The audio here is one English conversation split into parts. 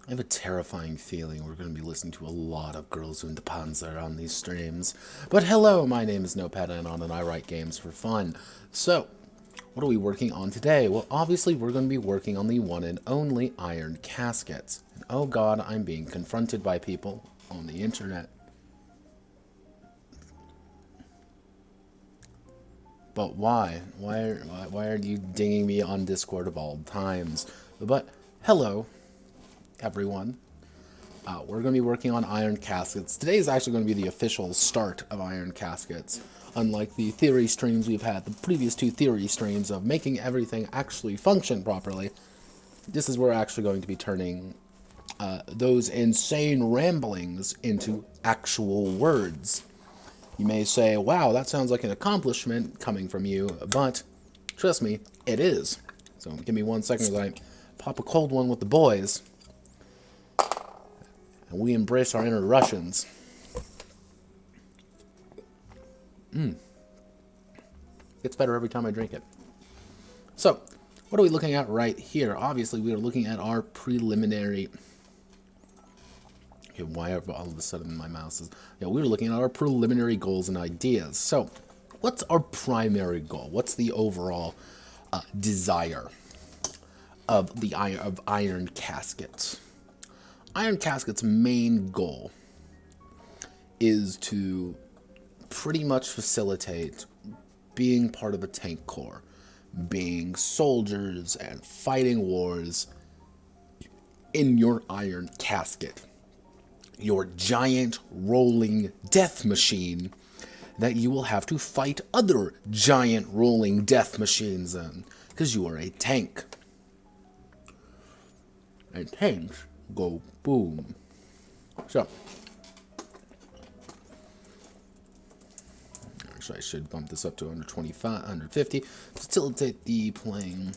I have a terrifying feeling we're going to be listening to a lot of Girls und Panzer on these streams. But hello, my name is Notepad Anon and I write games for fun. So, what are we working on today? Well, obviously we're going to be working on the one and only Iron Caskets. And oh god, I'm being confronted by people on the internet. But why? Why are you dinging me on Discord of all times? But hello, everyone. We're going to be working on Iron Caskets. Today is actually going to be the official start of Iron Caskets. Unlike the theory streams we've had, the previous two theory streams of making everything actually function properly, this is where we're actually going to be turning those insane ramblings into actual words. You may say, wow, that sounds like an accomplishment coming from you, but trust me, it is. So give me 1 second as I pop a cold one with the boys. And we embrace our inner Russians. Gets better every time I drink it. So, what are we looking at right here? Obviously, we are looking at our preliminary... Okay, why all of a sudden my mouse is... Yeah, we were looking at our preliminary goals and ideas. So, what's our primary goal? What's the overall desire of Iron Caskets? Iron Casket's main goal is to pretty much facilitate being part of a tank corps, being soldiers and fighting wars in your Iron Casket, your giant rolling death machine that you will have to fight other giant rolling death machines in, because you are a tank. And tanks go boom. So I should bump this up to 125, 150, facilitate the play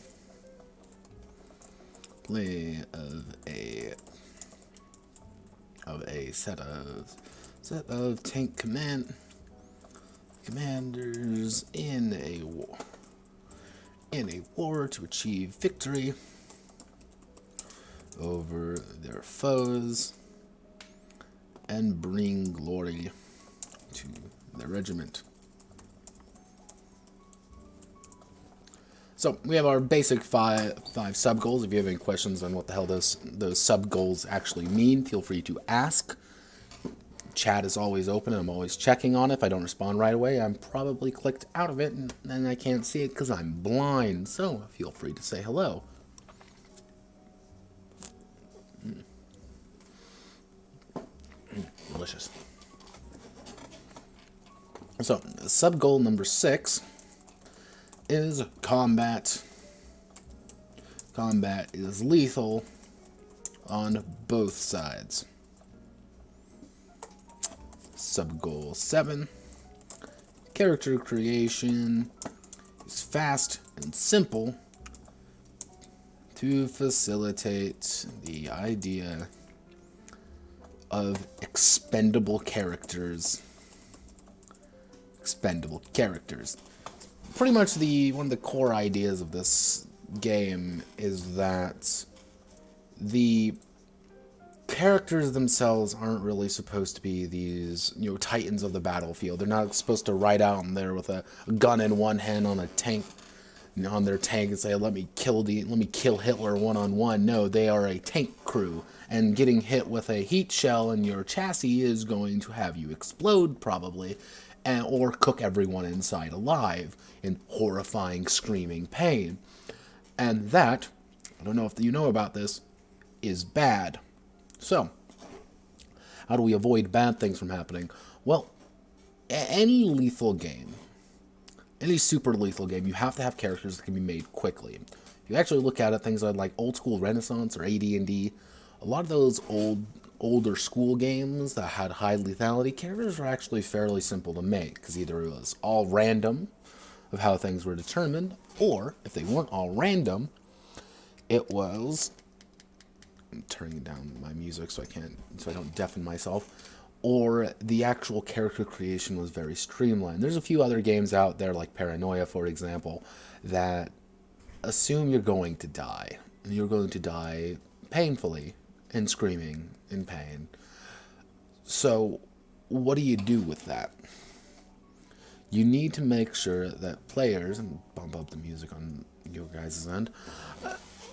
of a set of tank commanders in a war to achieve victory over their foes and bring glory to their regiment. So we have our basic five sub goals. If you have any questions on what the hell those sub goals actually mean, feel free to ask. Chat is always open, and I'm always checking on it. If I don't respond right away, I'm probably clicked out of it, and then I can't see it because I'm blind. So feel free to say hello. Delicious. So sub goal number 6 is combat. Combat is lethal on both sides. Sub-goal 7. Character creation is fast and simple to facilitate the idea of expendable characters. Expendable characters. Pretty much one of the core ideas of this game is that the characters themselves aren't really supposed to be these, titans of the battlefield. They're not supposed to ride out in there with a gun in one hand on a tank, on their tank, and say, let me kill Hitler one-on-one. No, they are a tank crew, and getting hit with a heat shell in your chassis is going to have you explode, probably, or cook everyone inside alive in horrifying, screaming pain. And that, I don't know if you know about this, is bad. So, how do we avoid bad things from happening? Well, any lethal game, any super lethal game, you have to have characters that can be made quickly. If you actually look at it, things like old school Renaissance or AD&D, a lot of those older school games that had high lethality, characters were actually fairly simple to make, because either it was all random of how things were determined, or if they weren't all random, it was... I'm turning down my music so I don't deafen myself. Or the actual character creation was very streamlined. There's a few other games out there, like Paranoia, for example, that assume you're going to die. You're going to die painfully, and screaming in pain. So, what do you do with that? You need to make sure that players, and bump up the music on your guys' end,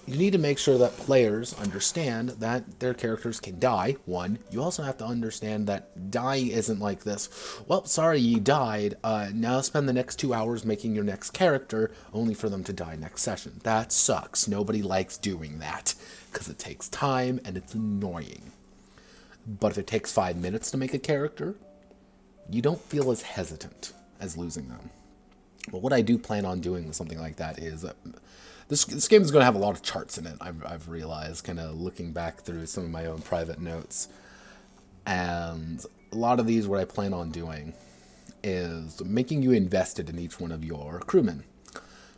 you need to make sure that players understand that their characters can die. One, you also have to understand that dying isn't like this. Well, sorry you died. Now spend the next 2 hours making your next character, only for them to die next session. That sucks. Nobody likes doing that, because it takes time and it's annoying. But if it takes 5 minutes to make a character, you don't feel as hesitant as losing them. But what I do plan on doing with something like that is... This game is going to have a lot of charts in it, I've realized, kind of looking back through some of my own private notes. And a lot of these, what I plan on doing is making you invested in each one of your crewmen,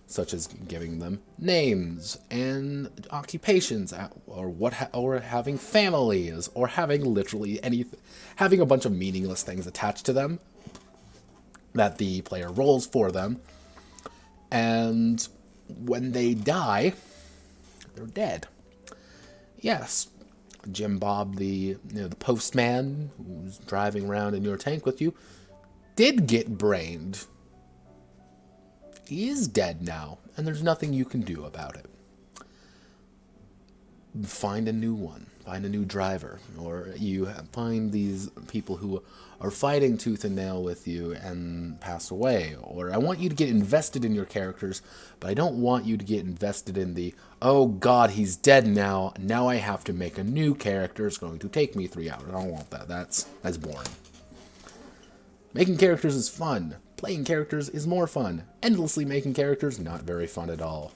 such as giving them names and occupations, or having families, or having literally anything, having a bunch of meaningless things attached to them that the player rolls for them, and when they die, they're dead. Yes, Jim Bob, the postman who's driving around in your tank with you, did get brained. He is dead now, and there's nothing you can do about it. Find a new one. Find a new driver. Or you find these people who are fighting tooth and nail with you and pass away. Or I want you to get invested in your characters, but I don't want you to get invested in the, oh god, he's dead now. Now I have to make a new character. It's going to take me 3 hours. I don't want that. That's boring. Making characters is fun. Playing characters is more fun. Endlessly making characters, not very fun at all.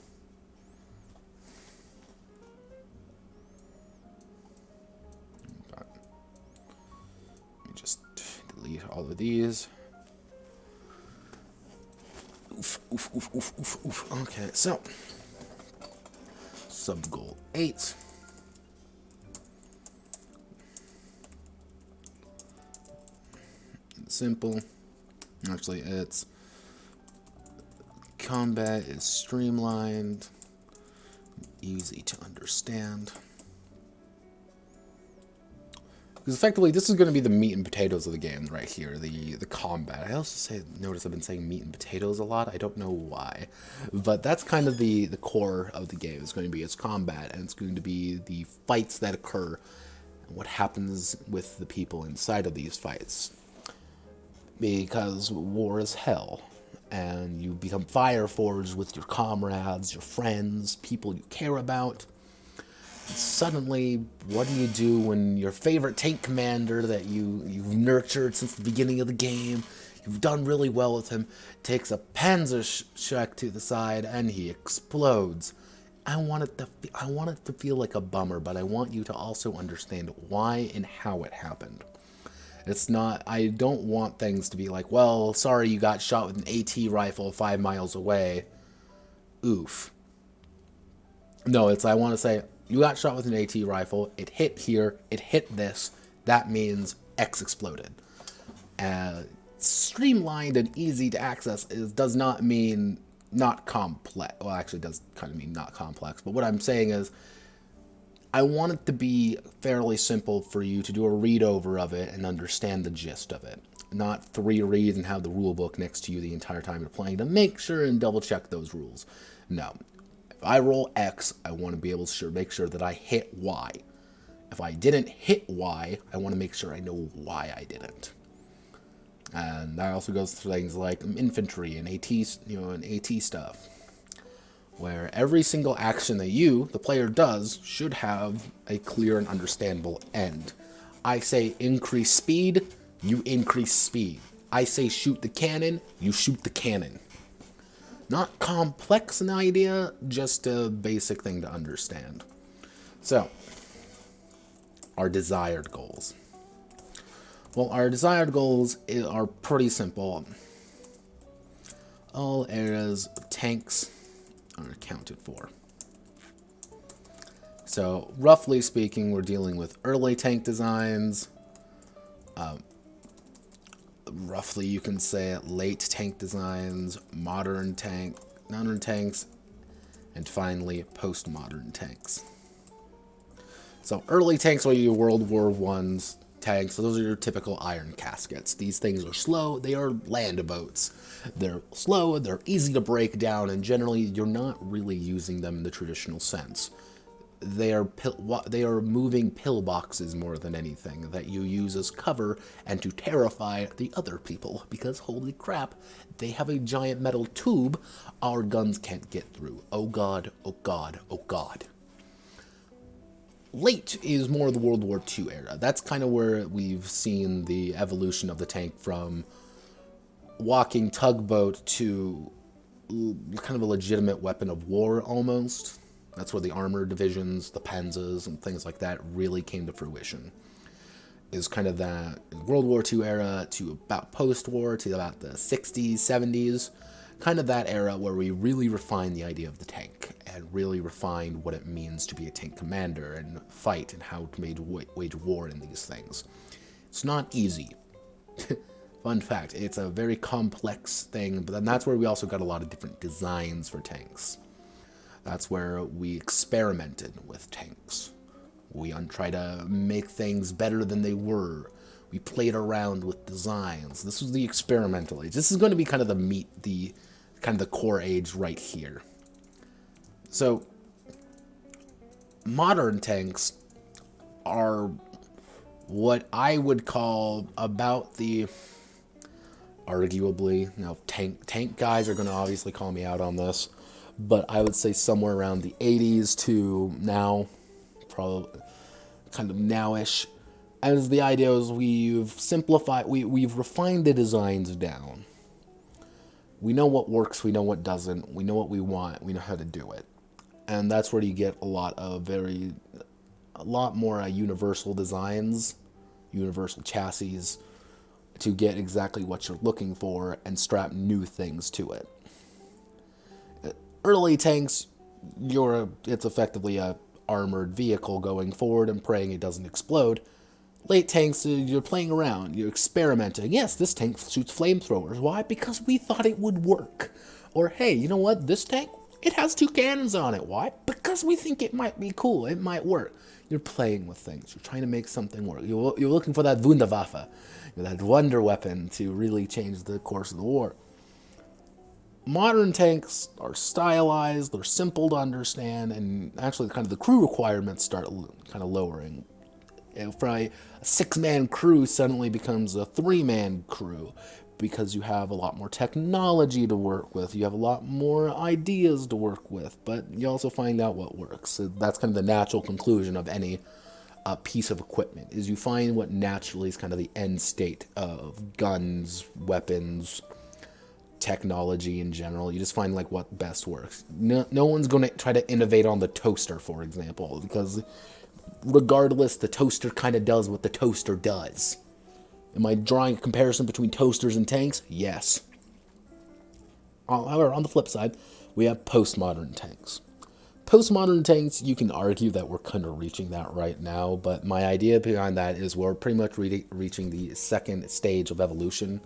Just delete all of these. Oof, oof, oof, oof, oof, oof. Okay, so sub-goal 8. Simple. Actually, it's combat is streamlined, easy to understand. Because effectively, this is going to be the meat and potatoes of the game right here, the combat. I also notice I've been saying meat and potatoes a lot. I don't know why. But that's kind of the core of the game. It's going to be its combat, and it's going to be the fights that occur, and what happens with the people inside of these fights. Because war is hell, and you become fire forged with your comrades, your friends, people you care about. Suddenly, what do you do when your favorite tank commander that you've nurtured since the beginning of the game, you've done really well with him, takes a Panzerschreck to the side and he explodes? I want it to feel like a bummer, but I want you to also understand why and how it happened. It's not, I don't want things to be like, well, sorry you got shot with an AT rifle 5 miles away. Oof. No, I want to say, you got shot with an AT rifle, it hit here, it hit this, that means X exploded. Streamlined and easy to access does not mean not complex. Well, actually it does kind of mean not complex, but what I'm saying is, I want it to be fairly simple for you to do a read over of it and understand the gist of it. Not 3 reads and have the rule book next to you the entire time you're playing to make sure and double check those rules. No. If I roll X, I want to be able to make sure that I hit Y. If I didn't hit Y, I want to make sure I know why I didn't. And that also goes to things like infantry and AT stuff, where every single action that the player does, should have a clear and understandable end. I say increase speed, you increase speed. I say shoot the cannon, you shoot the cannon. Not complex an idea, just a basic thing to understand. So, our desired goals. Well, our desired goals are pretty simple. All areas of tanks are accounted for. So, roughly speaking, we're dealing with early tank designs. Roughly, you can say late tank designs, modern tanks, and finally, postmodern tanks. So early tanks are your World War I's tanks. So those are your typical Iron Caskets. These things are slow. They are land boats. They're slow. They're easy to break down, and generally you're not really using them in the traditional sense. They are moving pillboxes more than anything that you use as cover and to terrify the other people, because holy crap, they have a giant metal tube our guns can't get through. Oh god, oh god, oh god. Late is more the World War II era. That's kind of where we've seen the evolution of the tank from walking tugboat to kind of a legitimate weapon of war almost. That's where the armored divisions, the Panzers, and things like that really came to fruition. Is kind of that World War II era to about post-war to about the 60s, 70s. Kind of that era where we really refined the idea of the tank and really refined what it means to be a tank commander and fight and how to wage war in these things. It's not easy. Fun fact, it's a very complex thing, but then that's where we also got a lot of different designs for tanks. That's where we experimented with tanks. We tried to make things better than they were. We played around with designs. This was the experimental age. This is going to be kind of the core age right here. So, modern tanks are what I would call about the, arguably, tank guys are going to obviously call me out on this, but I would say somewhere around the 80s to now, probably kind of nowish. As the idea is we've simplified, we've refined the designs down. We know what works, we know what doesn't, we know what we want, we know how to do it. And that's where you get a lot more universal designs, universal chassis, to get exactly what you're looking for and strap new things to it. Early tanks, it's effectively a armored vehicle going forward and praying it doesn't explode. Late tanks, you're playing around, you're experimenting. Yes, this tank shoots flamethrowers. Why? Because we thought it would work. Or, hey, you know what? This tank, it has 2 cannons on it. Why? Because we think it might be cool. It might work. You're playing with things. You're trying to make something work. You're looking for that Wunderwaffe, that wonder weapon to really change the course of the war. Modern tanks are stylized, they're simple to understand, and actually kind of the crew requirements start kind of lowering. For a 6-man crew suddenly becomes a 3-man crew because you have a lot more technology to work with, you have a lot more ideas to work with, but you also find out what works. So that's kind of the natural conclusion of any piece of equipment, is you find what naturally is kind of the end state of guns, weapons, technology in general. You just find like what best works. No one's going to try to innovate on the toaster, for example, because regardless, the toaster kind of does what the toaster does. Am I drawing a comparison between toasters and tanks? Yes. However, on the flip side, we have postmodern tanks. Postmodern tanks, you can argue that we're kind of reaching that right now, but my idea behind that is we're pretty much reaching the second stage of evolution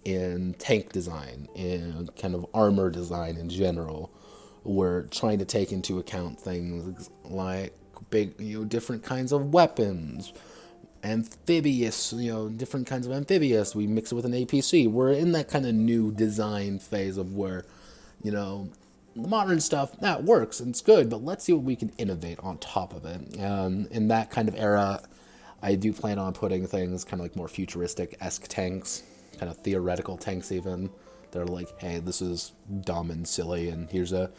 in tank design, in kind of armor design in general. We're trying to take into account things like different kinds of weapons, amphibious, different kinds of amphibious. We mix it with an APC. We're in that kind of new design phase of where, the modern stuff, that works and it's good, but let's see what we can innovate on top of it. In that kind of era, I do plan on putting things kind of like more futuristic-esque tanks, kind of theoretical tanks even. They're like, hey, this is dumb and silly, and here's a,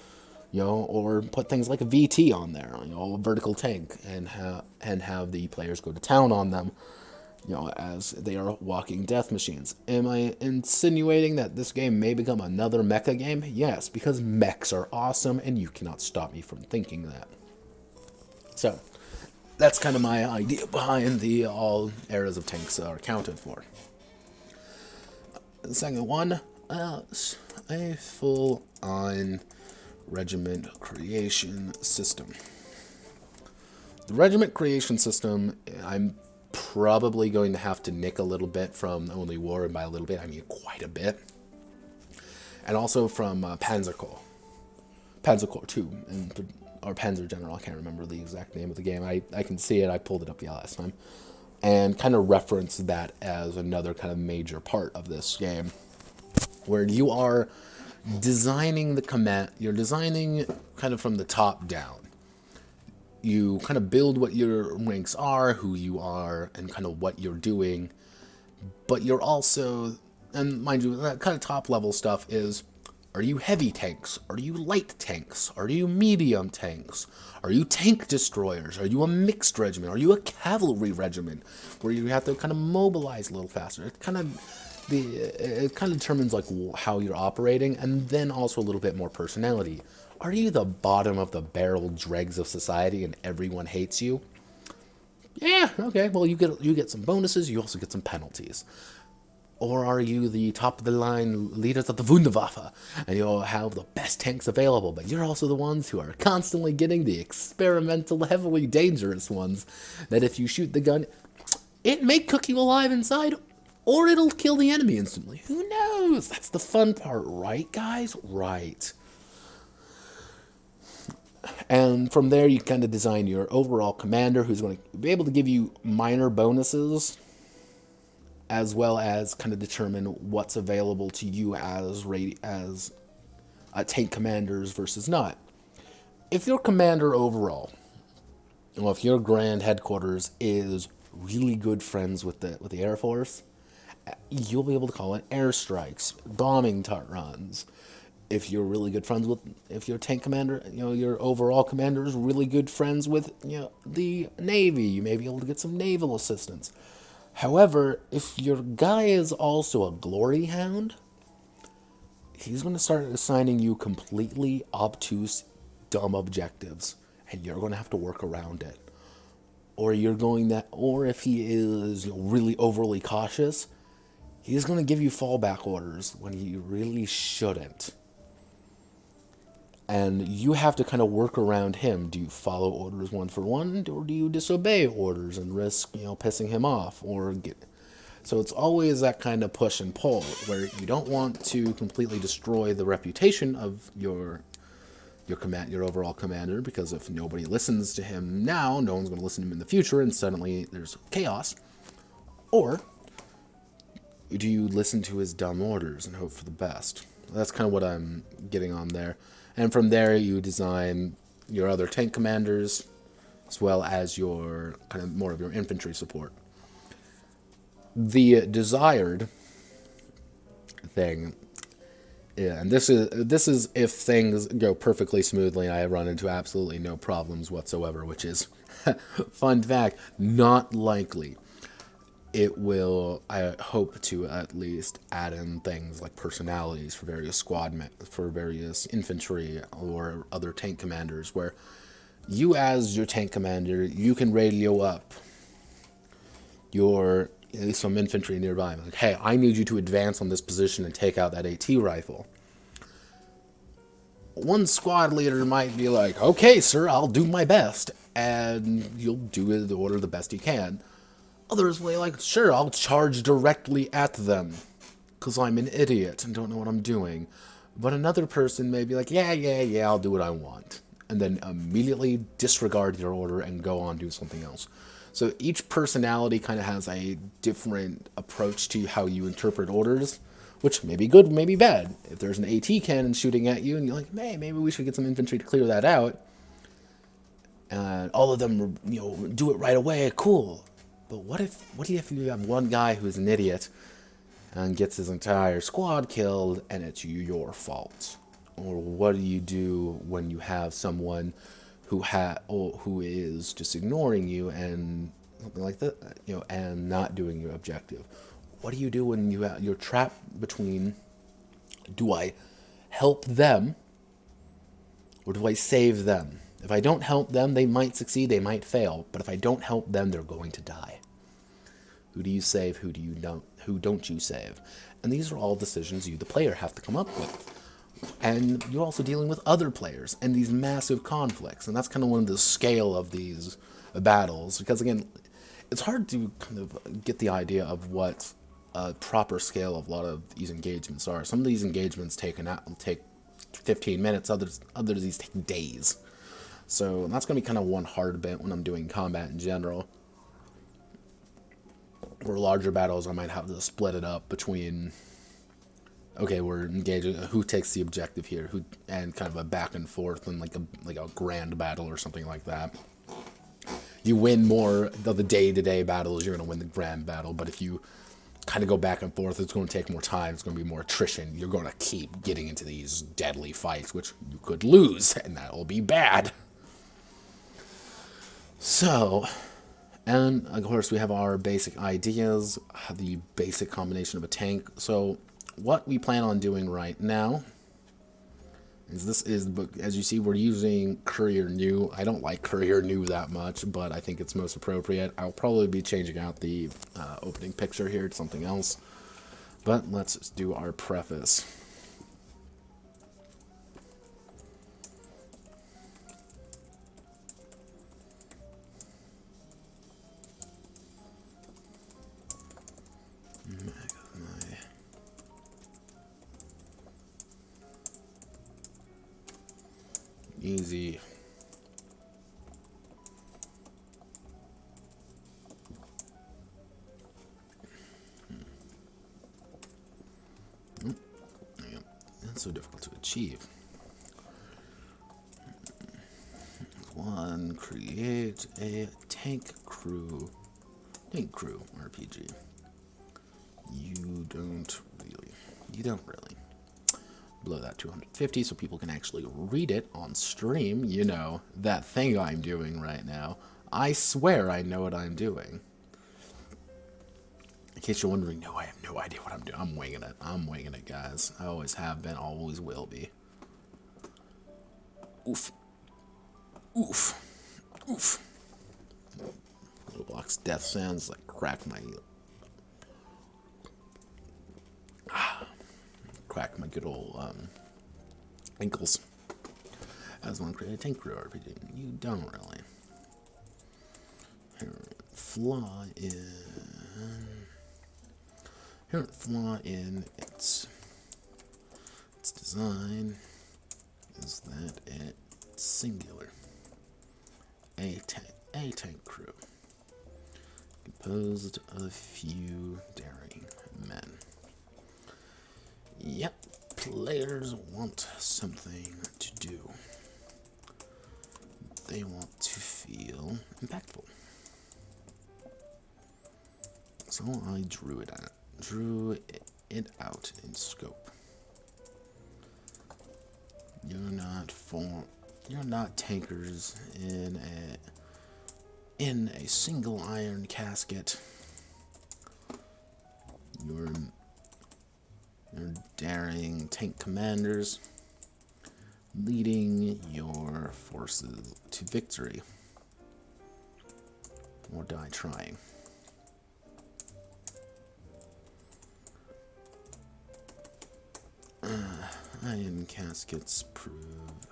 or put things like a VT on there, a vertical tank, and have the players go to town on them, as they are walking death machines. Am I insinuating that this game may become another mecha game? Yes, because mechs are awesome, and you cannot stop me from thinking that. So, that's kind of my idea behind the all eras of tanks are accounted for. The second one, a full-on regiment creation system. The regiment creation system, I'm probably going to have to nick a little bit from Only War, and by a little bit, I mean quite a bit. And also from Panzer Corps 2, and or Panzer General, I can't remember the exact name of the game. I can see it, I pulled it up the last time. And kind of reference that as another kind of major part of this game, where you are designing the command, you're designing kind of from the top down. You kind of build what your ranks are, who you are, and kind of what you're doing. But you're also, and mind you, that kind of top level stuff is, are you heavy tanks? Are you light tanks? Are you medium tanks? Are you tank destroyers? Are you a mixed regiment? Are you a cavalry regiment, where you have to kind of mobilize a little faster? It kind of determines like how you're operating, and then also a little bit more personality. Are you the bottom of the barrel dregs of society and everyone hates you? Yeah, okay, well you get some bonuses, you also get some penalties. Or are you the top of the line leaders of the Wunderwaffe, and you'll have the best tanks available, but you're also the ones who are constantly getting the experimental, heavily dangerous ones, that if you shoot the gun, it may cook you alive inside, or it'll kill the enemy instantly. Who knows? That's the fun part, right, guys? Right. And from there, you kind of design your overall commander, who's going to be able to give you minor bonuses, as well as kind of determine what's available to you as tank commanders versus not. If your commander overall, well, if your grand headquarters is really good friends with the Air Force, you'll be able to call in airstrikes, bombing runs. If you're really good friends with, if your tank commander, your overall commander is really good friends with, the Navy, you may be able to get some naval assistance. However, if your guy is also a glory hound, he's going to start assigning you completely obtuse, dumb objectives, and you're going to have to work around it. Or or if he is really overly cautious, he's going to give you fallback orders when he really shouldn't. And you have to kind of work around him. Do you follow orders one for one, or do you disobey orders and risk, pissing him off? So it's always that kind of push and pull, where you don't want to completely destroy the reputation of your overall commander, because if nobody listens to him now, no one's going to listen to him in the future, and suddenly there's chaos. Or do you listen to his dumb orders and hope for the best? That's kind of what I'm getting on there. And from there, you design your other tank commanders, as well as your kind of more of your infantry support. The desired thing, yeah, and this is if things go perfectly smoothly and I run into absolutely no problems whatsoever, which is, fun fact, not likely. It will, I hope to at least add in things like personalities for various for various infantry or other tank commanders, where you as your tank commander, you can radio up some infantry nearby. Like, hey, I need you to advance on this position and take out that AT rifle. One squad leader might be like, okay, sir, I'll do my best. And you'll do the order the best you can. Others will be like, sure, I'll charge directly at them, because I'm an idiot and don't know what I'm doing. But another person may be like, yeah, I'll do what I want. And then immediately disregard your order and go on do something else. So each personality kind of has a different approach to how you interpret orders, which may be good, may be bad. If there's an AT cannon shooting at you and you're like, hey, maybe we should get some infantry to clear that out, and all of them, do it right away, cool. But what if you have one guy who's an idiot and gets his entire squad killed and it's your fault? Or what do you do when you have someone who is just ignoring you and something like that, and not doing your objective? What do you do when you're trapped between, do I help them or do I save them? If I don't help them, they might succeed, they might fail. But if I don't help them, they're going to die. Who do you save? Who don't you save? And these are all decisions you, the player, have to come up with. And you're also dealing with other players and these massive conflicts. And that's kind of one of the scale of these battles. Because, again, it's hard to kind of get the idea of what a proper scale of a lot of these engagements are. Some of these engagements take 15 minutes. Others these take days. So that's going to be kind of one hard bit when I'm doing combat in general. For larger battles, I might have to split it up between, okay, we're engaging, who takes the objective here, and kind of a back and forth and like a grand battle or something like that. You win more of the day-to-day battles, you're going to win the grand battle, but if you kind of go back and forth, it's going to take more time, it's going to be more attrition, you're going to keep getting into these deadly fights, which you could lose, and that will be bad. So, and of course we have our basic ideas, the basic combination of a tank. So what we plan on doing right now is as you see, we're using Courier New. I don't like Courier New that much, but I think it's most appropriate. I'll probably be changing out the opening picture here to something else. But let's do our preface. Easy. That's so difficult to achieve. One, create a tank crew RPG. You don't really. Blow that 250 so people can actually read it on stream. You know, that thing I'm doing right now. I swear I know what I'm doing. In case you're wondering, no, I have no idea what I'm doing. I'm winging it. I'm winging it, guys. I always have been, always will be. Oof. Oof. Oof. Roblox death sounds like crack my... crack my good old ankles. As one create a tank crew RPG. You don't really. Inherent flaw in its design is that it's singular. A tank crew composed of a few daring men. Yep, players want something to do. They want to feel impactful. So I drew it out in scope. You're not tankers in a single iron casket. You're daring tank commanders leading your forces to victory, or die trying. Iron Caskets prove.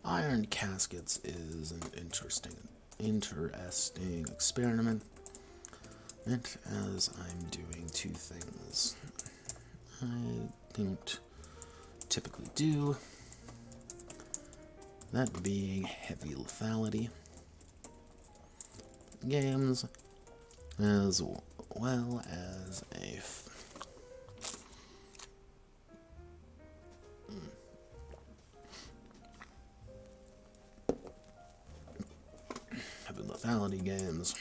Iron Caskets is an interesting experiment. And as I'm doing two things I don't typically do, that being heavy lethality games, as well as a heavy lethality games,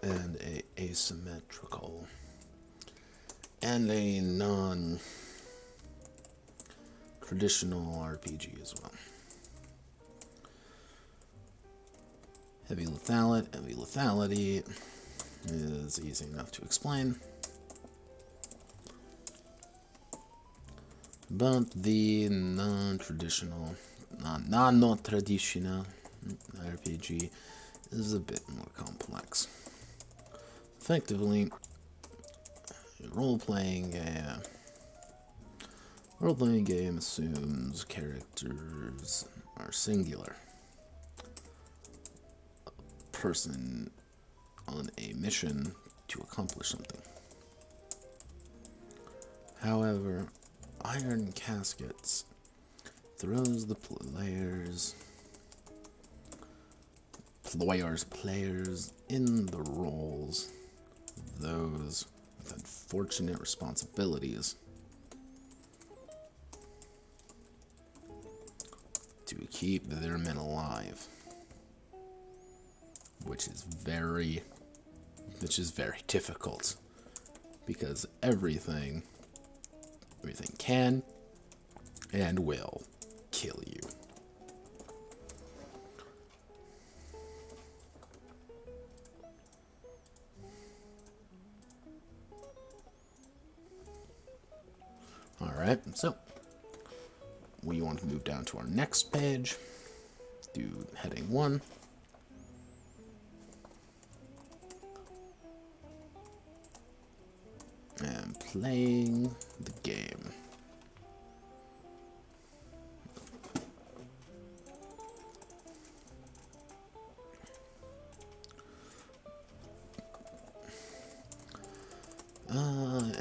and a asymmetrical and a non-traditional RPG as well. Heavy lethality is easy enough to explain, but the non-traditional RPG is a bit more complex. Effectively, a role-playing game assumes characters are singular. A person on a mission to accomplish something. However, Iron Caskets throws the players in the roles of those with unfortunate responsibilities to keep their men alive, which is very difficult because everything can and will kill you. Alright, so we want to move down to our next page, do heading 1. And playing the game.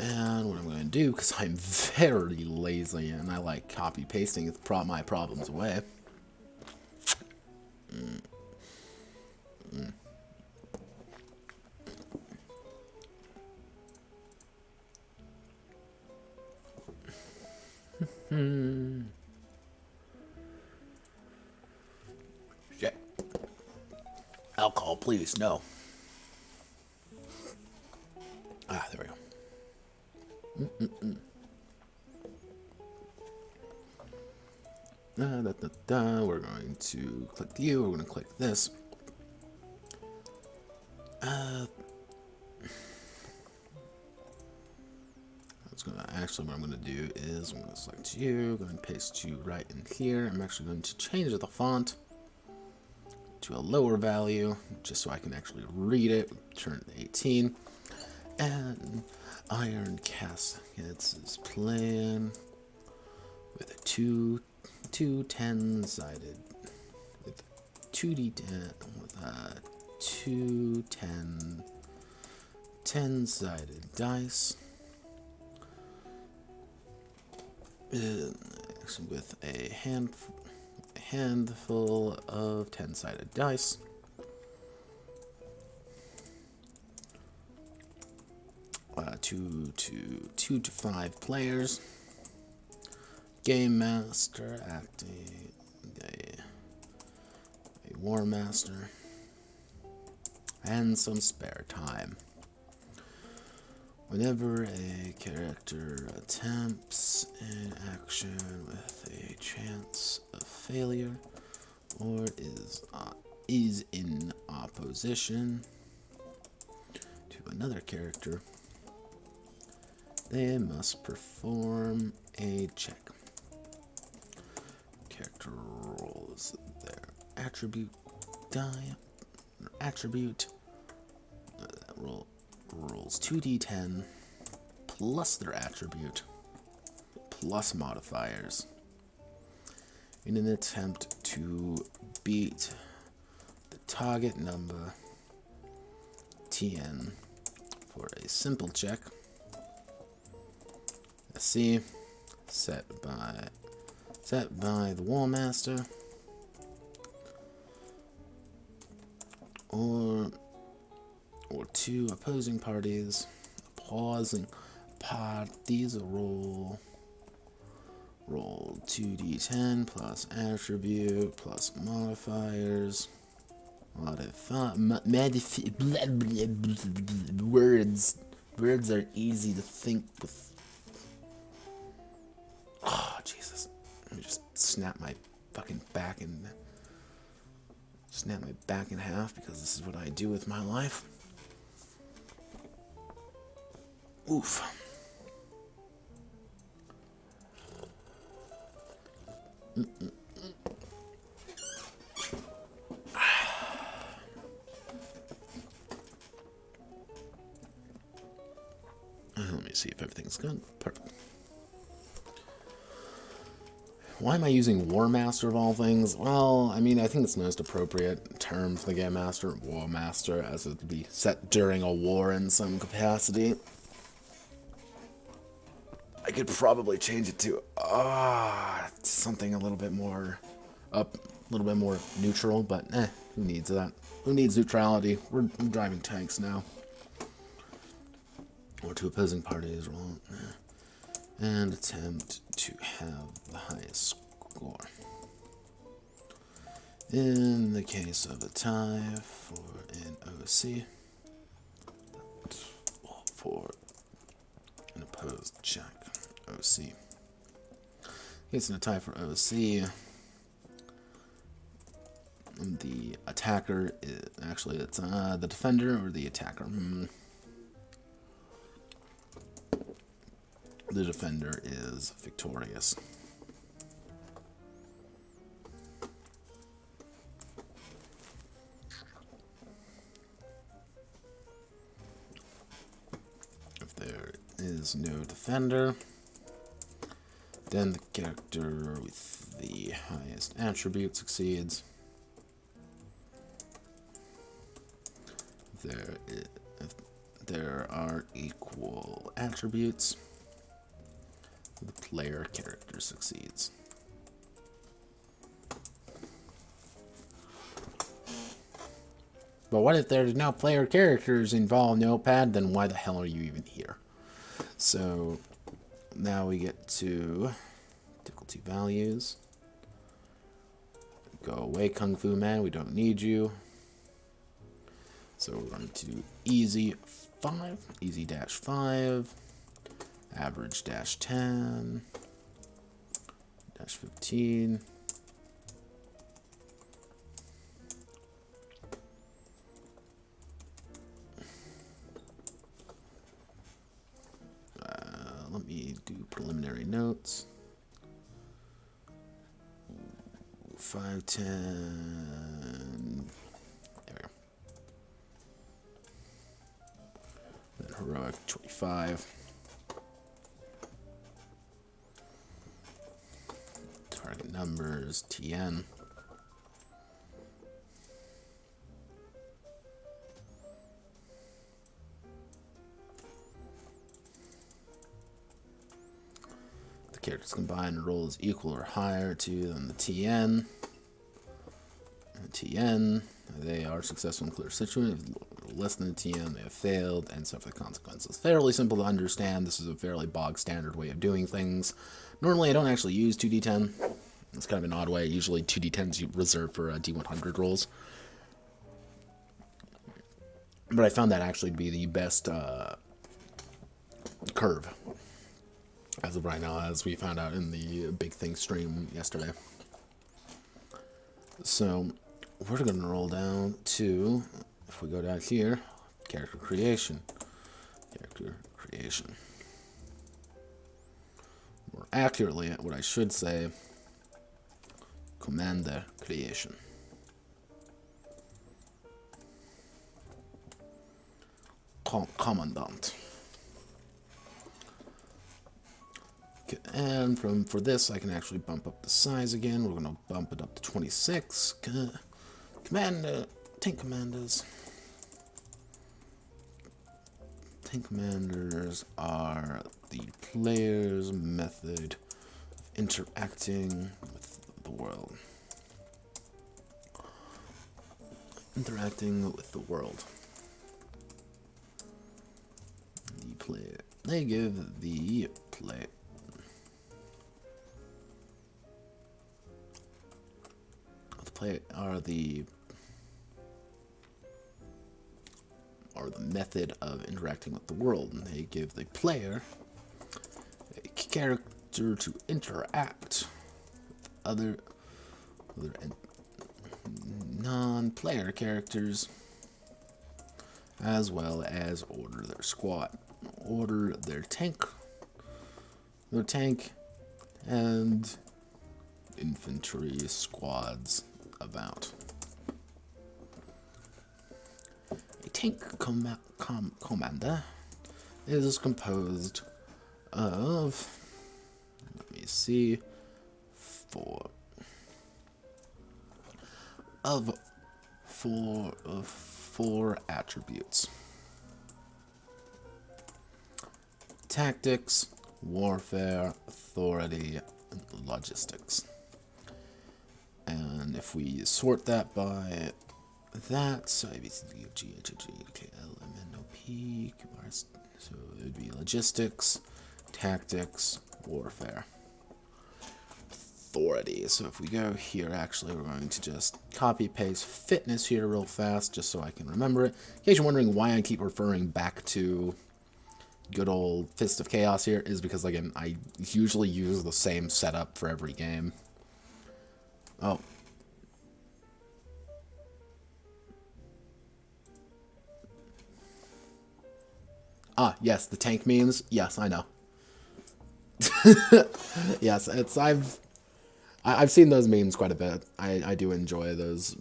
And what I'm going to do, because I'm very lazy and I like copy pasting my problems away. Shit. Alcohol, please, no. Ah, there we go. We're going to click you. We're going to click this. Actually, what I'm going to do is I'm going to select you, go and paste you right in here. I'm actually going to change the font to a lower value, just so I can actually read it. Turn it to 18. And Iron Caskets is playing with a two 10-sided, with 2d10, with a 2 10-sided dice. With a handful of 10-sided dice. Two to 5 players. Game master acting a war master, and some spare time. Whenever a character attempts an action with a chance of failure or is in opposition to another character, they must perform a check. Character rolls their attribute die. Rolls 2d10 plus their attribute plus modifiers in an attempt to beat the target number TN for a simple check. Let's see, set by the War Master or 2 opposing parties. Opposing parties roll 2d10 plus attribute plus modifiers. Words are easy to think with. Oh, Jesus. Let me just snap my fucking back in half, because this is what I do with my life. Oof. Let me see if everything's good. Perfect. Why am I using War Master of all things? Well, I mean, I think it's the most appropriate term for the Game Master, War Master, as it would be set during a war in some capacity. I could probably change it to something a little bit more up, a little bit more neutral, but who needs that? Who needs neutrality? We're driving tanks now. Or two opposing parties roll. And attempt to have the highest score. In the case of a tie for an OC, for an opposed check OC. It's in a tie for OC. The attacker is actually it's the defender or the attacker. The defender is victorious. If there is no defender, then the character with the highest attribute succeeds. If there are equal attributes, the player character succeeds. But what if there's no player characters involved, Notepad? Then why the hell are you even here? So now we get to difficulty values. Go away, Kung Fu Man. We don't need you. So we're going to easy 5, easy -5, average -10, -15. Let me do preliminary notes. 5, 10. There we go. Then heroic 25. Target numbers TN. Characters combined rolls equal or higher to than the TN. And the TN, they are successful in clear situation. If less than the TN, they have failed, and suffer the consequences. Fairly simple to understand. This is a fairly bog standard way of doing things. Normally, I don't actually use 2d10. It's kind of an odd way. Usually, 2d10s you reserve for D100 rolls. But I found that actually to be the best curve. As of right now, as we found out in the Big Thing stream yesterday. So, we're going to roll down to, if we go down here, character creation. Character creation. More accurately, what I should say, commander creation. Commandant. And for this, I can actually bump up the size again. We're going to bump it up to 26. Tank commanders. Tank commanders are the player's method of interacting with the world. Interacting with the world. The player. They give the player. Are the method of interacting with the world, and they give the player a character to interact with other non-player characters, as well as order their squad, order their tank, and infantry squads about. A tank commander is composed of, let me see, four attributes: tactics, warfare, authority, and logistics. And if we sort that by that, so A, B, C, D, E, F, G, H, I, J, K, L, M, N, O, P, Q, R, S, so it would be logistics, tactics, warfare, authority. So if we go here, actually, we're going to just copy paste fitness here real fast, just so I can remember it. In case you're wondering why I keep referring back to good old Fist of Chaos here, is because, again, I usually use the same setup for every game. Oh. Ah, yes, the tank memes. Yes, I know. Yes, I've seen those memes quite a bit. I do enjoy those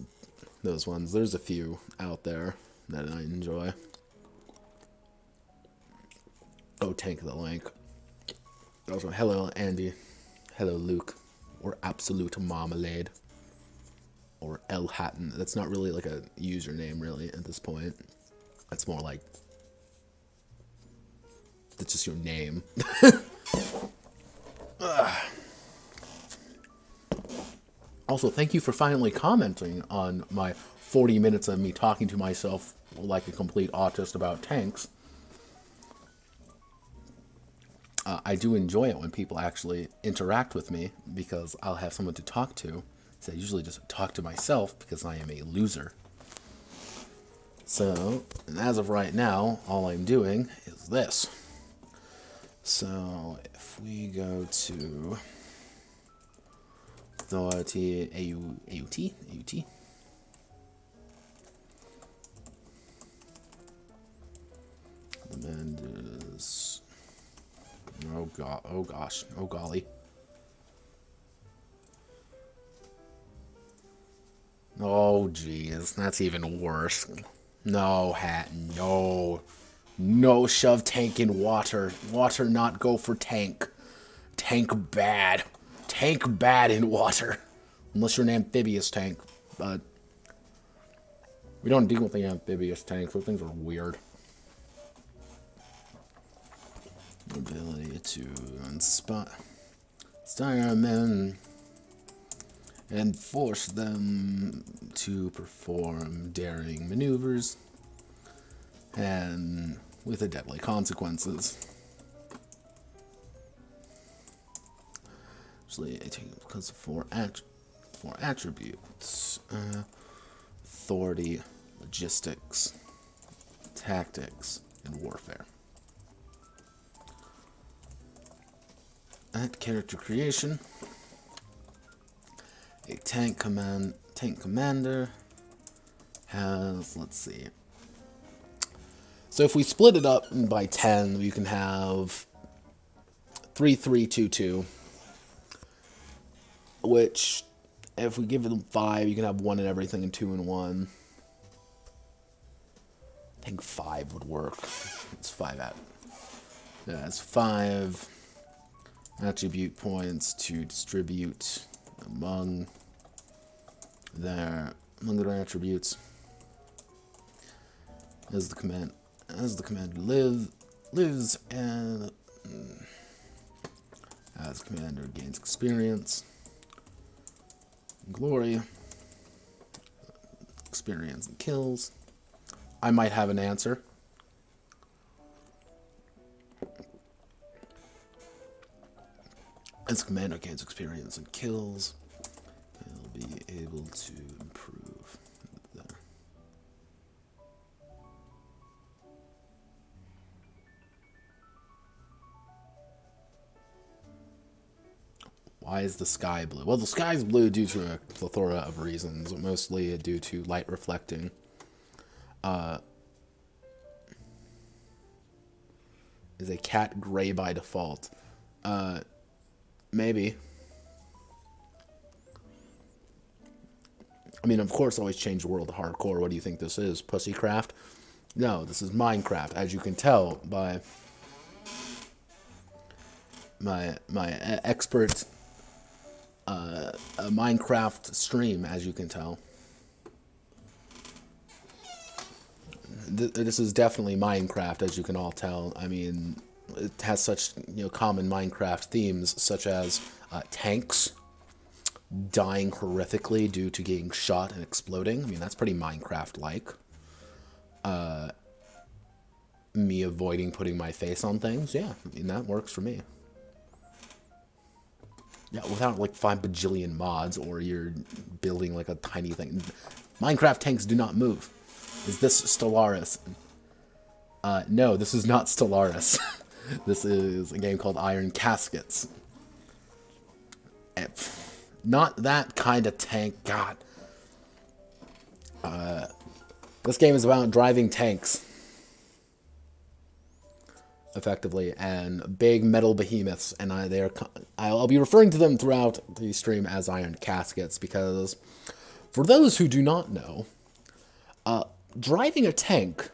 ones. There's a few out there that I enjoy. Oh, tank the link. Also, hello Andy, hello Luke, or Absolute Marmalade, or L Hatton. That's not really like a username really at this point. That's more like that's just your name. Also, thank you for finally commenting on my 40 minutes of me talking to myself like a complete autist about tanks. I do enjoy it when people actually interact with me, because I'll have someone to talk to. So I usually just talk to myself because I am a loser. So, as of right now, all I'm doing is this. So, if we go to authority, AUT. And is, oh god, oh gosh, oh golly. Oh jeez, that's even worse. No, Hatton, no. No, shove tank in water. Water not go for tank. Tank bad. Tank bad in water. Unless you're an amphibious tank. But we don't deal with the amphibious tanks. Those things are weird. Ability to inspire men and force them to perform daring maneuvers and with deadly consequences. Actually, I take it because of four attributes: authority, logistics, tactics, and warfare. At character creation, a tank commander has, let's see. So if we split it up by 10, you can have 3-3-2-2, which if we give them 5, you can have 1 in everything and 2 in 1. I think 5 would work. It's 5 at. Yeah, it's 5 attribute points to distribute among their attributes. As the commander lives, and as commander gains experience, glory, experience, and kills. I might have an answer. As commander gains experience and kills, he'll be able to improve there. Why is the sky blue? Well, the sky's blue due to a plethora of reasons, mostly due to light reflecting. Is a cat gray by default? Maybe. I mean, of course, always change the world to hardcore. What do you think this is? Pussycraft? No, this is Minecraft, as you can tell by my expert Minecraft stream, as you can tell. This is definitely Minecraft, as you can all tell. I mean, it has such, common Minecraft themes, such as tanks dying horrifically due to getting shot and exploding. I mean, that's pretty Minecraft-like. Me avoiding putting my face on things, yeah, I mean, that works for me. Yeah, without like 5 bajillion mods, or you're building like a tiny thing. Minecraft tanks do not move. Is this Stellaris? No, this is not Stellaris. This is a game called Iron Caskets. Not that kind of tank, God. This game is about driving tanks, effectively, and big metal behemoths, and I'll be referring to them throughout the stream as Iron Caskets, because for those who do not know, driving a tank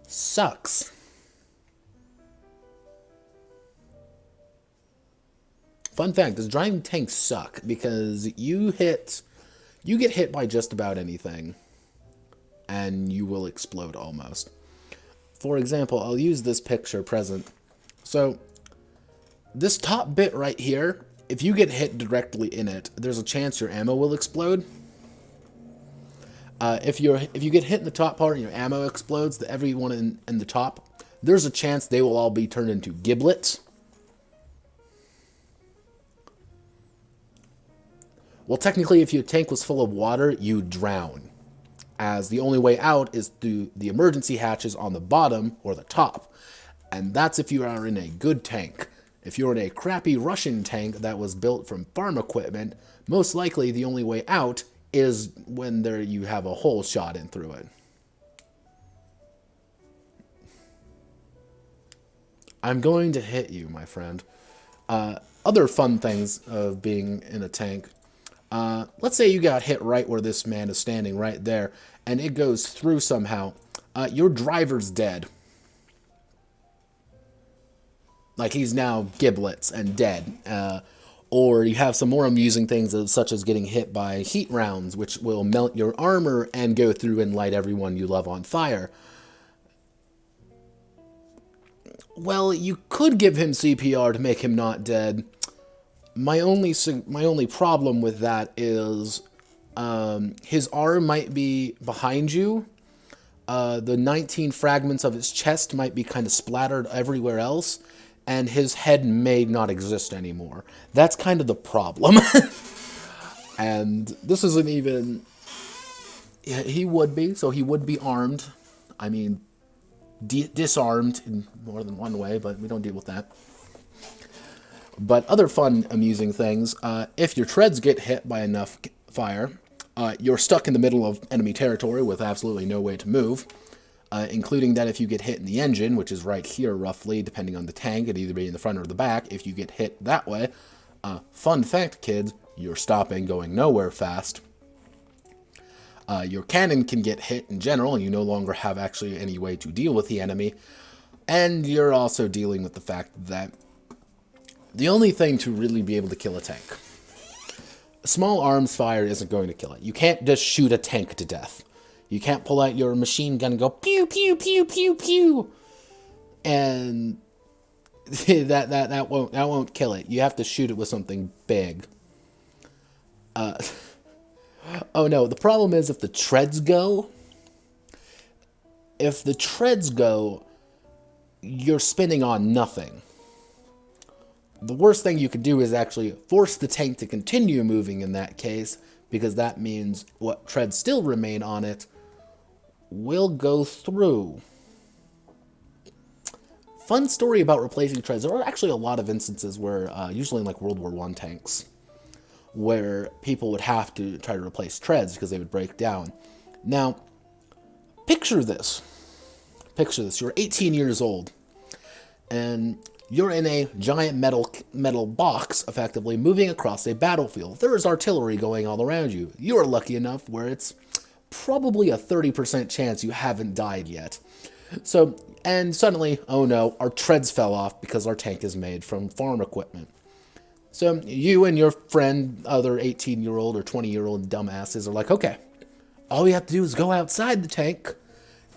sucks. Fun fact, does driving tanks suck because you get hit by just about anything and you will explode almost. For example, I'll use this picture present. So this top bit right here, if you get hit directly in it, there's a chance your ammo will explode. If you get hit in the top part and your ammo explodes, everyone in the top, there's a chance they will all be turned into giblets. Well, technically, if your tank was full of water, you drown, as the only way out is through the emergency hatches on the bottom or the top. And that's if you are in a good tank. If you're in a crappy Russian tank that was built from farm equipment, most likely the only way out is when you have a hole shot in through it. I'm going to hit you, my friend. Other fun things of being in a tank. Let's say you got hit right where this man is standing right there, and it goes through somehow. Your driver's dead. Like, he's now giblets and dead. Or you have some more amusing things, such as getting hit by heat rounds, which will melt your armor and go through and light everyone you love on fire. Well, you could give him CPR to make him not dead. My only problem with that is his arm might be behind you. The 19 fragments of his chest might be kind of splattered everywhere else, and his head may not exist anymore. That's kind of the problem. And this isn't even... He would be, so he would be armed. I mean, disarmed in more than one way, but we don't deal with that. But other fun, amusing things, if your treads get hit by enough fire, you're stuck in the middle of enemy territory with absolutely no way to move, including that if you get hit in the engine, which is right here roughly, depending on the tank, it'd either be in the front or the back. If you get hit that way, fun fact, kids, you're stopping, going nowhere fast. Your cannon can get hit in general, and you no longer have actually any way to deal with the enemy. And you're also dealing with the fact that the only thing to really be able to kill a tank, small arms fire isn't going to kill it. You can't just shoot a tank to death. You can't pull out your machine gun and go pew pew pew pew pew, and that won't kill it. You have to shoot it with something big. Oh no, the problem is if the treads go. If the treads go, you're spinning on nothing. The worst thing you could do is actually force the tank to continue moving in that case, because that means what treads still remain on it will go through. Fun story about replacing treads. There are actually a lot of instances where, usually in like World War I tanks, where people would have to try to replace treads because they would break down. Now, picture this. You're 18 years old, and you're in a giant metal box, effectively, moving across a battlefield. There is artillery going all around you. You are lucky enough where it's probably a 30% chance you haven't died yet. So, and suddenly, oh no, our treads fell off because our tank is made from farm equipment. So you and your friend, other 18-year-old or 20-year-old dumbasses, are like, okay, all we have to do is go outside the tank,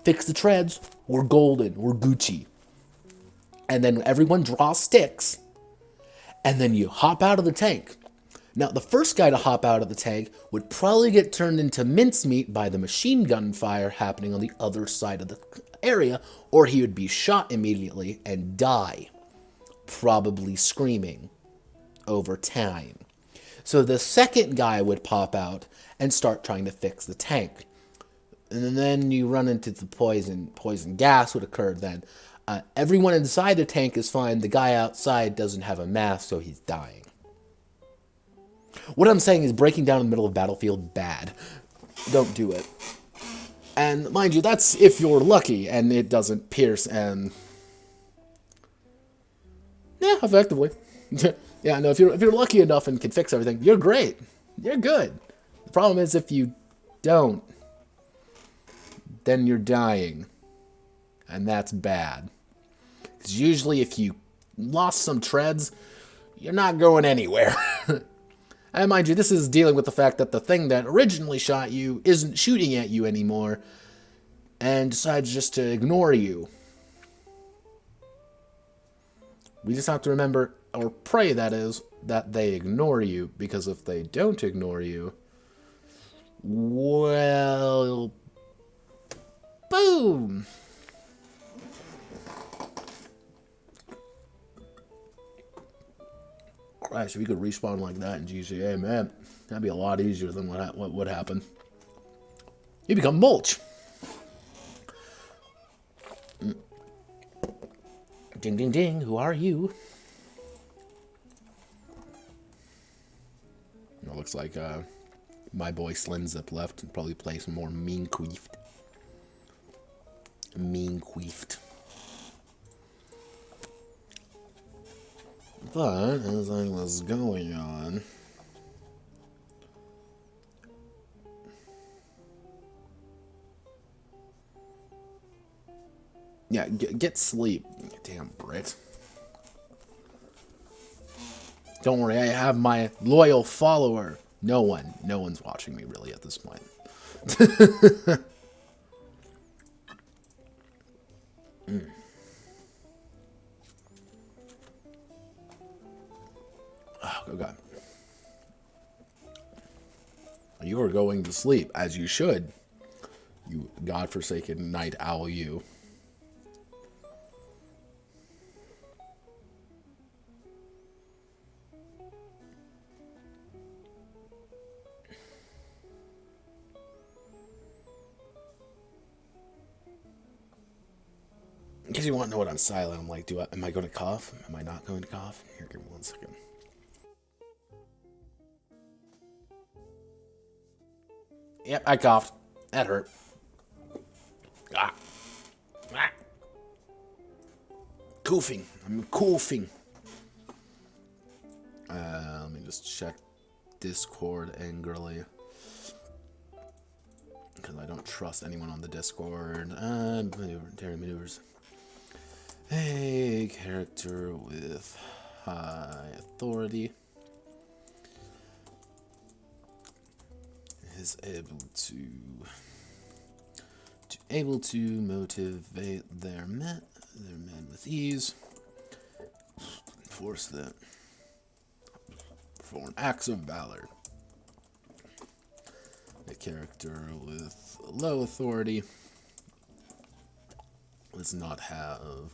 fix the treads, we're golden, we're Gucci. And then everyone draws sticks, and then you hop out of the tank. Now, the first guy to hop out of the tank would probably get turned into mincemeat by the machine gun fire happening on the other side of the area, or he would be shot immediately and die, probably screaming over time. So the second guy would pop out and start trying to fix the tank. And then you run into the poison gas would occur then. Everyone inside the tank is fine. The guy outside doesn't have a mask, so he's dying. What I'm saying is breaking down in the middle of a battlefield, bad. Don't do it. And mind you, that's if you're lucky and it doesn't pierce and... yeah, effectively. Yeah, no, if you're lucky enough and can fix everything, you're great. You're good. The problem is if you don't, then you're dying. And that's bad. Because usually if you lost some treads, you're not going anywhere. And mind you, this is dealing with the fact that the thing that originally shot you isn't shooting at you anymore and decides just to ignore you. We just have to remember, or pray that is, that they ignore you, because if they don't ignore you, well, boom! Christ, if we could respawn like that in GTA, man, that'd be a lot easier than what would happen. You become mulch. Ding, ding, ding. Who are you? It looks like my boy Slinzip left and probably play some more Mean Queeft. Mean Queeft. But, as I was going on... yeah, get sleep. Damn, Brit. Don't worry, I have my loyal follower. No one's watching me really at this point. Oh, God. You are going to sleep, as you should. You godforsaken night owl, you. In case you want to know what I'm silent, I'm like, am I going to cough? Am I not going to cough? Here, give me 1 second. Yep, I coughed. That hurt. Ah. Ah. Coughing. I'm coughing. Let me just check Discord angrily. Because I don't trust anyone on the Discord. Terry maneuvers. A character with high authority is able to motivate their men with ease, force them perform acts of valor. A character with low authority does not have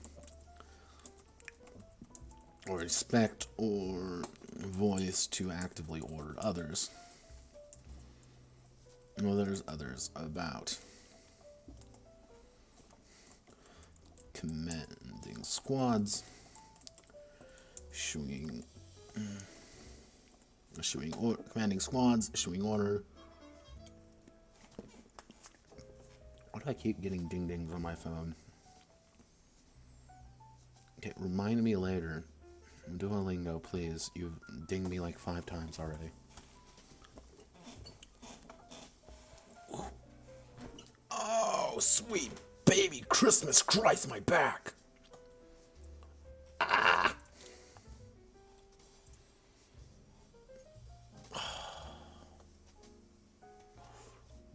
or respect or voice to actively order others. Well, there's others about. Commanding squads. Commanding squads, issuing order. Why do I keep getting ding-dings on my phone? Okay, remind me later. Duolingo, please. You've dinged me like 5 times already. Oh, sweet baby Christmas Christ, my back. Ah.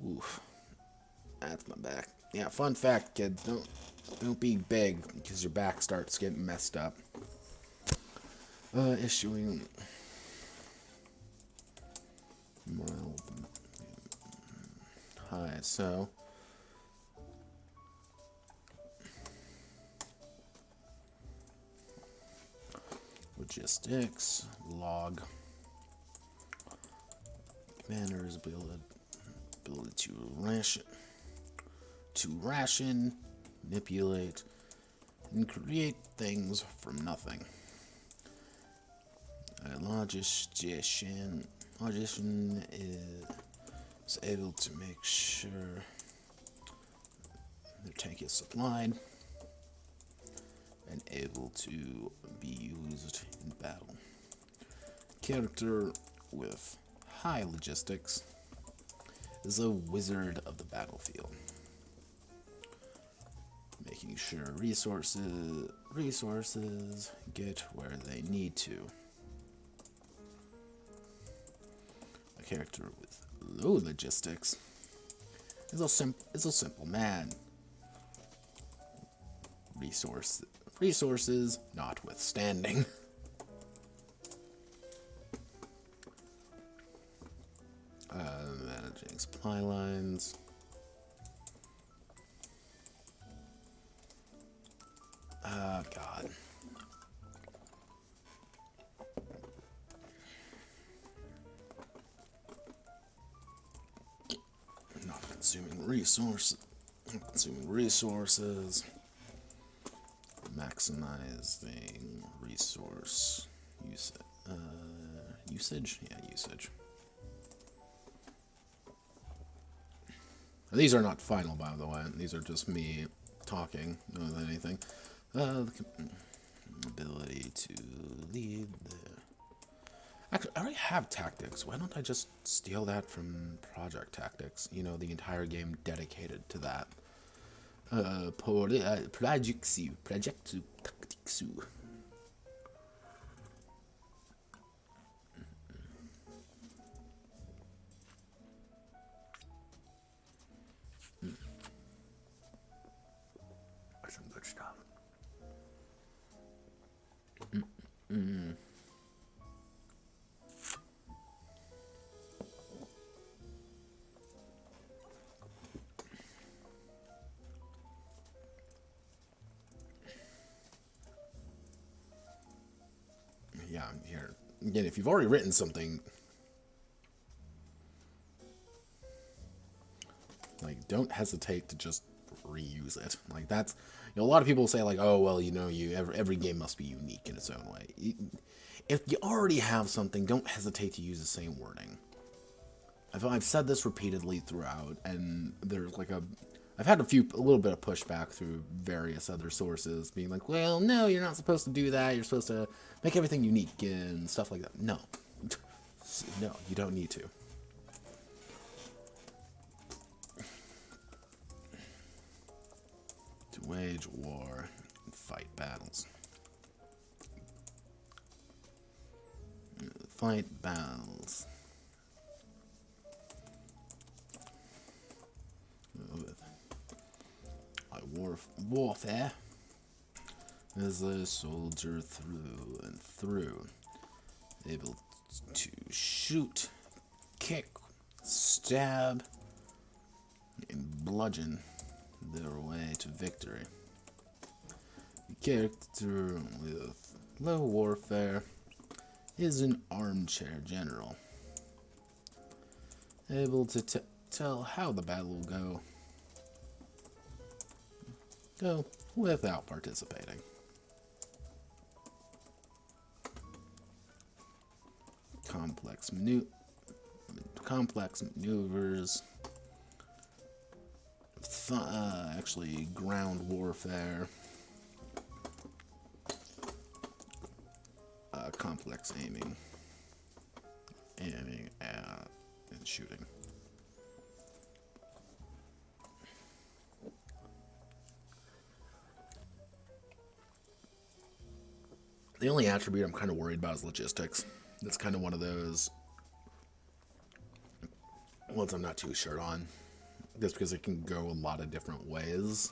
Oof. That's my back. Yeah, fun fact, kids, don't be big because your back starts getting messed up. Issuing morale high, so logistics log commander's ability to ration, manipulate, and create things from nothing. A logician is able to make sure their tank is supplied and able to be used in battle. Character with high logistics is a wizard of the battlefield, making sure resources get where they need to. A character with low logistics is a simple man. Resources notwithstanding. Managing supply lines. God. Not consuming resources. Maximizing resource usage. Yeah, usage. These are not final, by the way. These are just me talking more than anything. Ability to lead the... Actually, I already have tactics. Why don't I just steal that from Project Tactics? You know, the entire game dedicated to that. Project Tactics. Some good stuff. Yeah, here. Again, if you've already written something, like, don't hesitate to just reuse it. Like, that's, you know, a lot of people say, like, oh, well, you know, every game must be unique in its own way. If you already have something, don't hesitate to use the same wording. I've said this repeatedly throughout, and there's like I've had a little bit of pushback through various other sources, being like, well, no, you're not supposed to do that. You're supposed to make everything unique and stuff like that. No. No, you don't need to. To wage war and fight battles. Fight battles. Warfare as a soldier through and through, able to shoot, kick, stab, and bludgeon their way to victory. The character with low warfare is an armchair general, able to tell how the battle will go without participating. Complex maneuvers. Actually, ground warfare. Complex aiming and shooting. The only attribute I'm kind of worried about is logistics. That's kind of one of those ones I'm not too sure on. just because it can go a lot of different ways.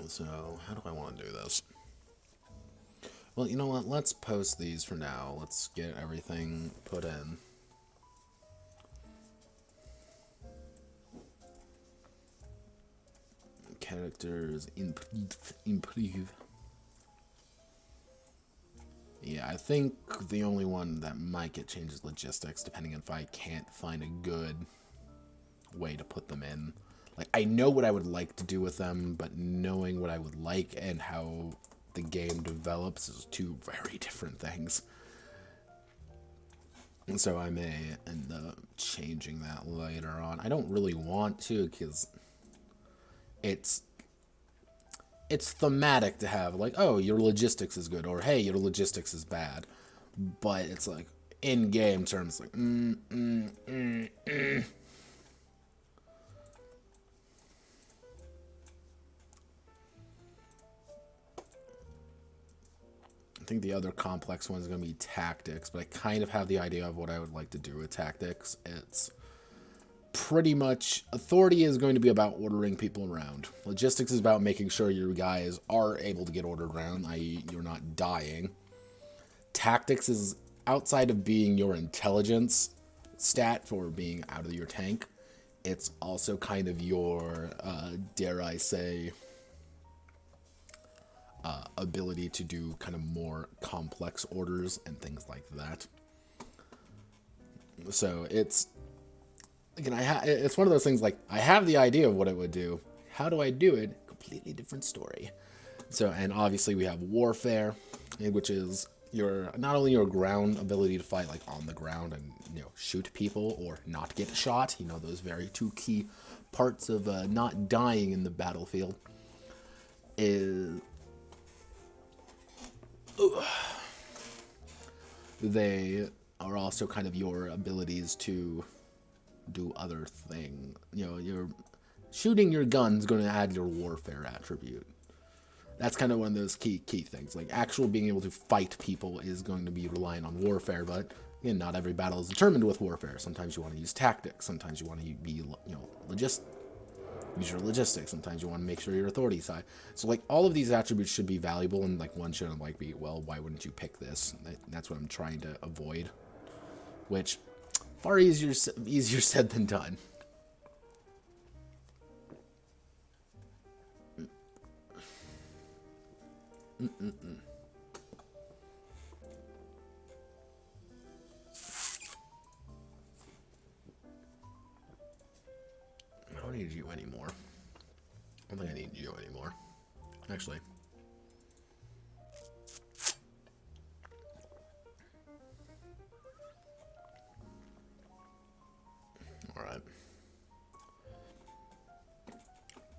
So, how do I want to do this? Well, you know what? Let's post these for now. Let's get everything put in. Characters improve. Yeah, I think the only one that might get changed is logistics, depending on if I can't find a good way to put them in. Like, I know what I would like to do with them, but knowing what I would like and how the game develops is two very different things. And so I may end up changing that later on. I don't really want to, because it's thematic to have, like, oh, your logistics is good, or hey, your logistics is bad. But it's like, in game terms, like, I think the other complex one is going to be tactics, but I kind of have the idea of what I would like to do with tactics. It's pretty much, authority is going to be about ordering people around. Logistics is about making sure your guys are able to get ordered around, i.e. you're not dying. Tactics is outside of being your intelligence stat for being out of your tank. It's also kind of your, dare I say, ability to do kind of more complex orders and things like that. So it's, again, it's one of those things, like, I have the idea of what it would do. How do I do it? Completely different story. So, and obviously we have warfare, which is your, not only your ground ability to fight, like, on the ground and, you know, shoot people or not get shot, you know, those very two key parts of not dying in the battlefield, is they are also kind of your abilities to do other thing. You know, your shooting your gun's going to add your warfare attribute. That's kind of one of those key things. Like, actual being able to fight people is going to be relying on warfare, but again, not every battle is determined with warfare. Sometimes you want to use tactics. Sometimes you want to be, you know, use your logistics. Sometimes you want to make sure your authority side. So, like, all of these attributes should be valuable, and, like, one shouldn't, like, be, well, why wouldn't you pick this? That's what I'm trying to avoid, which far easier said than done. I don't need you anymore. I don't think I need you anymore. Actually. Alright.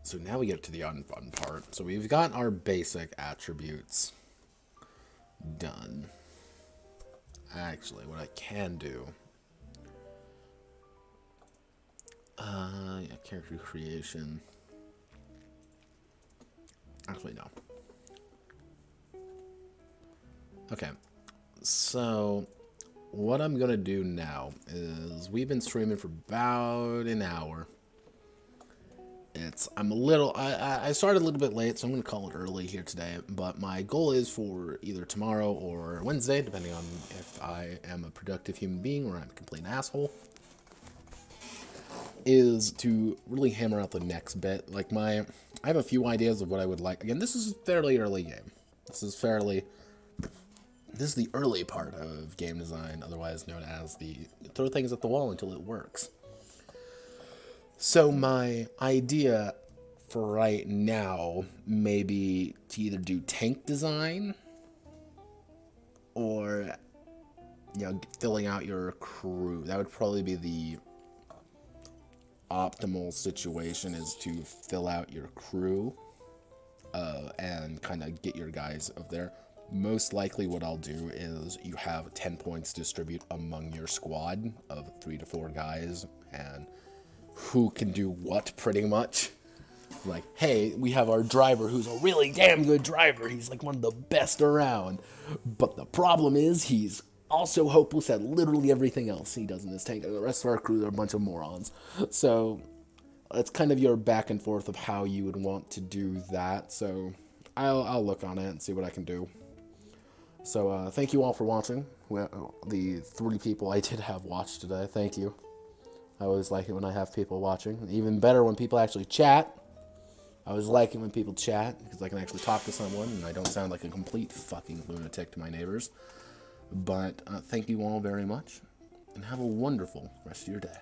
So now we get to the unfun part. So we've got our basic attributes done. Actually, what I can do... yeah, character creation. Actually, no. Okay. So, what I'm gonna do now is, we've been streaming for about an hour. I started a little bit late, so I'm gonna call it early here today, but my goal is for either tomorrow or Wednesday, depending on if I am a productive human being or I'm a complete asshole, is to really hammer out the next bit. Like, I have a few ideas of what I would like. Again, this is a fairly early game. This is the early part of game design, otherwise known as the throw things at the wall until it works. So my idea for right now may be to either do tank design or, you know, filling out your crew. That would probably be the optimal situation, is to fill out your crew and kind of get your guys up there. Most likely what I'll do is you have 10 points distribute among your squad of 3 to 4 guys, and who can do what, pretty much. Like, hey, we have our driver who's a really damn good driver. He's like one of the best around. But the problem is he's also hopeless at literally everything else he does in this tank. And the rest of our crew are a bunch of morons. So it's kind of your back and forth of how you would want to do that. So I'll look on it and see what I can do. So thank you all for watching. The 3 people I did have watch today, thank you. I always like it when I have people watching. Even better when people actually chat. I always like it when people chat, because I can actually talk to someone, and I don't sound like a complete fucking lunatic to my neighbors. But thank you all very much, and have a wonderful rest of your day.